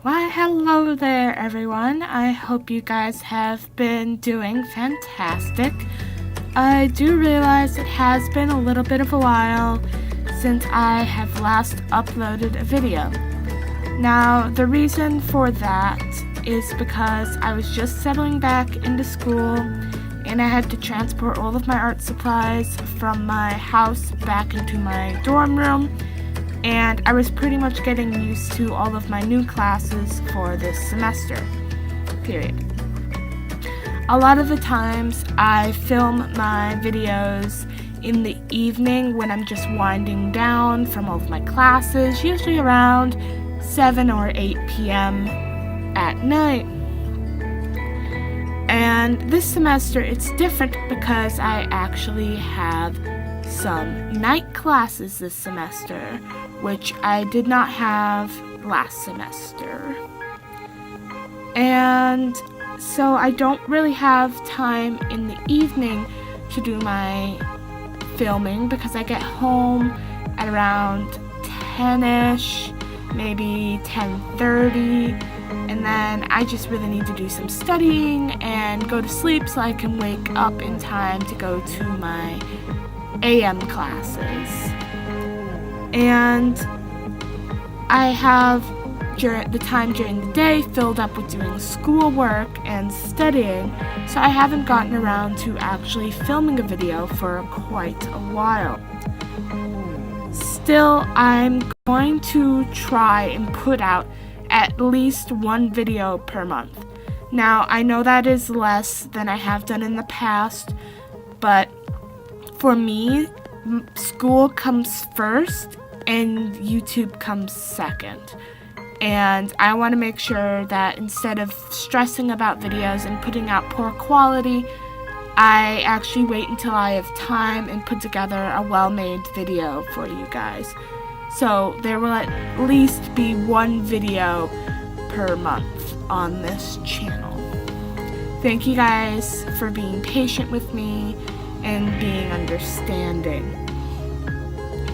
Why, hello there, everyone. I hope you guys have been doing fantastic. I do realize it has been a little bit of a while since I have last uploaded a video. Now, the reason for that is because I was just settling back into school and I had to transport all of my art supplies from my house back into my dorm room. And I was pretty much getting used to all of my new classes for this semester, period. A lot of the times I film my videos in the evening when I'm just winding down from all of my classes, usually around 7 or 8 p.m. at night. And this semester it's different because I actually have some night classes this semester, which I did not have last semester. And so I don't really have time in the evening to do my filming because I get home at around 10ish, maybe 10:30, and then I just really need to do some studying and go to sleep so I can wake up in time to go to my AM classes. And I have the time during the day filled up with doing schoolwork and studying, so I haven't gotten around to actually filming a video for quite a while. Still, I'm going to try and put out at least one video per month. Now, I know that is less than I have done in the past, but for me, school comes first and YouTube comes second. And I want to make sure that instead of stressing about videos and putting out poor quality, I actually wait until I have time and put together a well-made video for you guys. So there will at least be one video per month on this channel. Thank you guys for being patient with me and being understanding.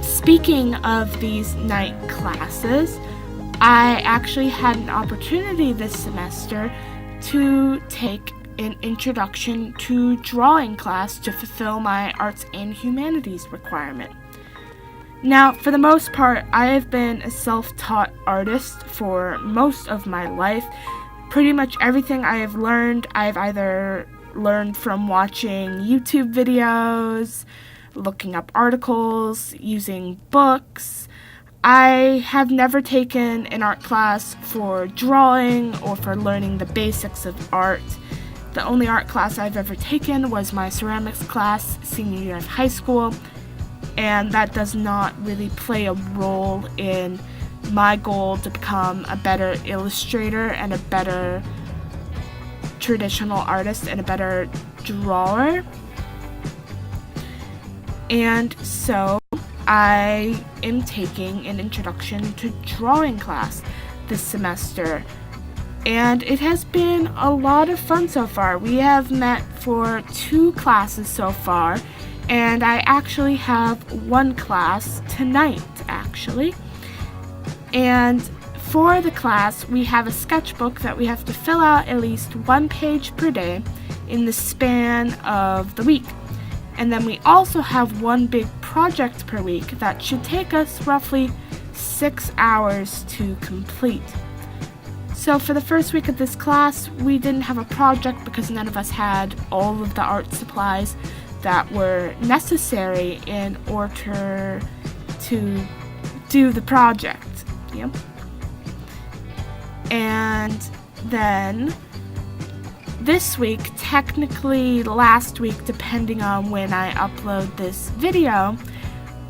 Speaking of these night classes, I actually had an opportunity this semester to take an introduction to drawing class to fulfill my arts and humanities requirement. Now, for the most part, I have been a self-taught artist for most of my life. Pretty much everything I have learned, I've either learned from watching YouTube videos, looking up articles, using books. I have never taken an art class for drawing or for learning the basics of art. The only art class I've ever taken was my ceramics class senior year of high school, and that does not really play a role in my goal to become a better illustrator and a better traditional artist and a better drawer. And so I am taking an introduction to drawing class this semester, and it has been a lot of fun so far. We have met for 2 classes so far, and I actually have one class tonight, actually. And for the class, we have a sketchbook that we have to fill out at least 1 page per day in the span of the week. And then we also have one big project per week that should take us roughly 6 hours to complete. So for the first week of this class, we didn't have a project because none of us had all of the art supplies that were necessary in order to do the project. Yep. And then this week, technically last week, depending on when I upload this video,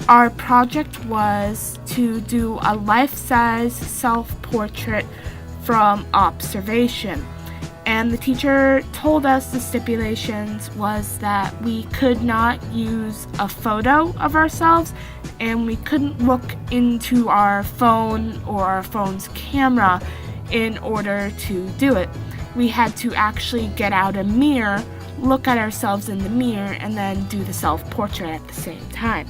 our project was to do a life-size self-portrait from observation. And the teacher told us the stipulations was that we could not use a photo of ourselves and we couldn't look into our phone or our phone's camera in order to do it. We had to actually get out a mirror, look at ourselves in the mirror, and then do the self-portrait at the same time.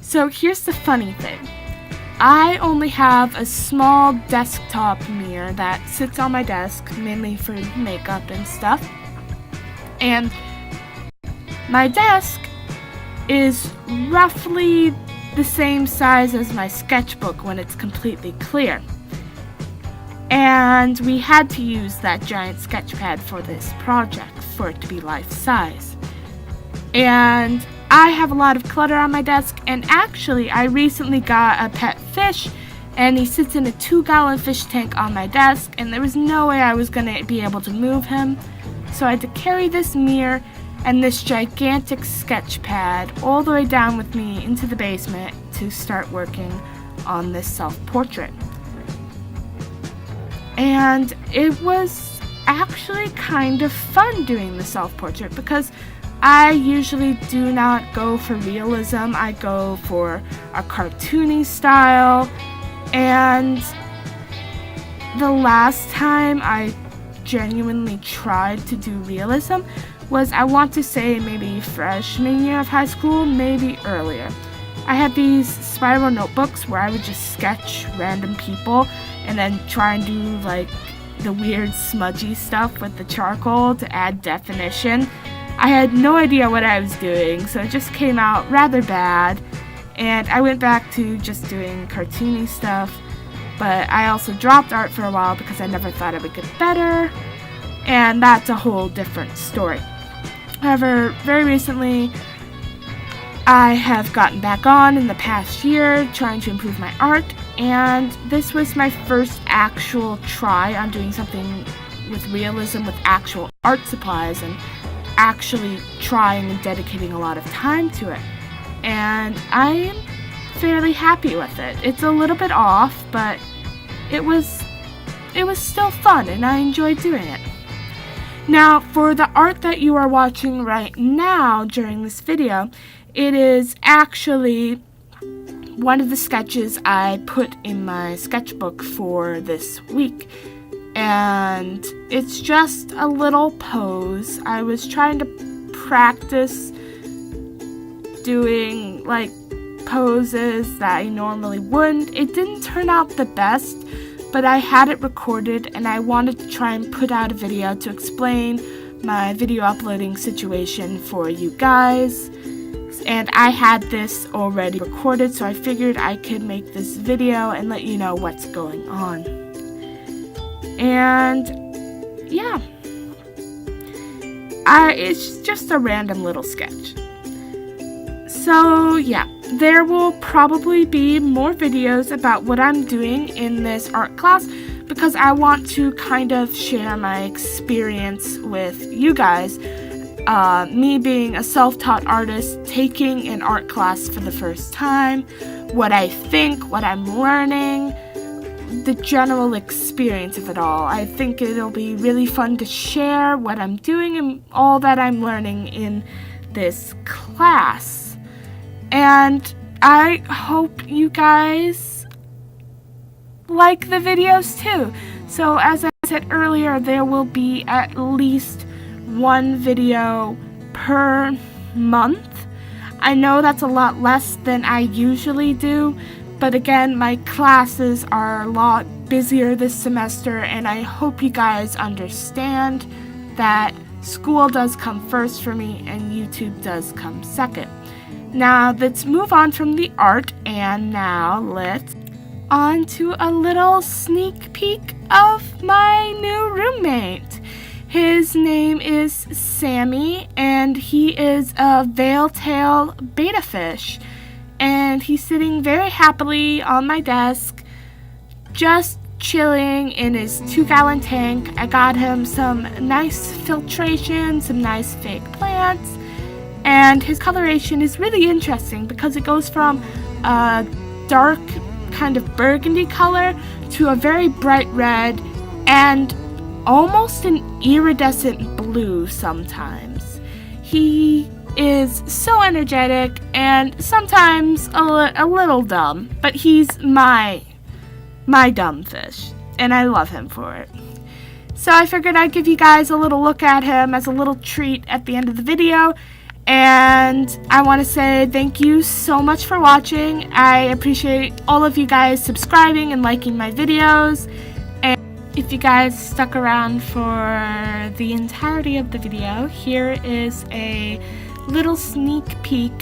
So here's the funny thing. I only have a small desktop mirror that sits on my desk, mainly for makeup and stuff. And my desk is roughly the same size as my sketchbook when it's completely clear. And we had to use that giant sketch pad for this project for it to be life-size. And I have a lot of clutter on my desk, and actually I recently got a pet fish, and he sits in a 2-gallon fish tank on my desk, and there was no way I was going to be able to move him. So I had to carry this mirror and this gigantic sketch pad all the way down with me into the basement to start working on this self-portrait. And it was actually kind of fun doing the self-portrait because I usually do not go for realism. I go for a cartoony style. And the last time I genuinely tried to do realism was, I want to say, maybe freshman year of high school, maybe earlier. I had these spiral notebooks where I would just sketch random people and then try and do like the weird smudgy stuff with the charcoal to add definition. I had no idea what I was doing, so it just came out rather bad, and I went back to just doing cartoony stuff. But I also dropped art for a while because I never thought it would get better, and that's a whole different story. However, very recently I have gotten back on in the past year trying to improve my art, and this was my first actual try on doing something with realism with actual art supplies and actually trying and dedicating a lot of time to it. And I am fairly happy with it. It's a little bit off, but it was still fun and I enjoyed doing it. Now, for the art that you are watching right now during this video, it is actually one of the sketches I put in my sketchbook for this week. And it's just a little pose. I was trying to practice doing like poses that I normally wouldn't. It didn't turn out the best, but I had it recorded and I wanted to try and put out a video to explain my video uploading situation for you guys. And I had this already recorded, so I figured I could make this video and let you know what's going on. And yeah, it's just a random little sketch. So yeah, there will probably be more videos about what I'm doing in this art class because I want to kind of share my experience with you guys. Me being a self-taught artist, taking an art class for the first time, what I think, what I'm learning, the general experience of it all. I think it'll be really fun to share what I'm doing and all that I'm learning in this class. And I hope you guys like the videos too. So as I said earlier, there will be at least one video per month. I know that's a lot less than I usually do, but again, my classes are a lot busier this semester, and I hope you guys understand that school does come first for me and YouTube does come second. Now let's move on from the art, and now let's on to a little sneak peek of my new roommate. His name is Sammy, and he is a veil-tail betta fish. And he's sitting very happily on my desk, just chilling in his 2-gallon tank. I got him some nice filtration, some nice fake plants, and his coloration is really interesting because it goes from a dark kind of burgundy color to a very bright red and almost an iridescent blue sometimes. He is so energetic and sometimes a little dumb, but he's my dumb fish, and I love him for it. So I figured I'd give you guys a little look at him as a little treat at the end of the video, And I want to say thank you so much for watching. I appreciate all of you guys subscribing and liking my videos. And if you guys stuck around for the entirety of the video, here is a little sneak peek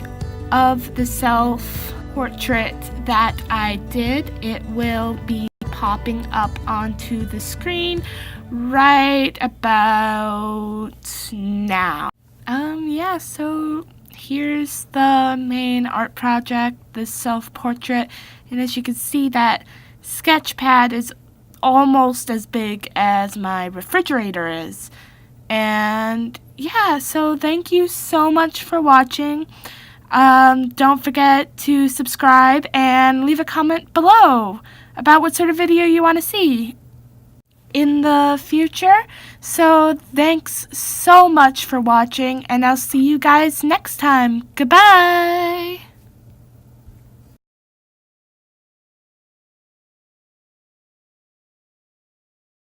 of the self-portrait that I did. It will be popping up onto the screen right about now. Yeah, so here's the main art project, the self-portrait, and as you can see, that sketch pad is almost as big as my refrigerator is. And yeah, so thank you so much for watching. Don't forget to subscribe and leave a comment below about what sort of video you want to see in the future. So thanks so much for watching, and I'll see you guys next time. Goodbye!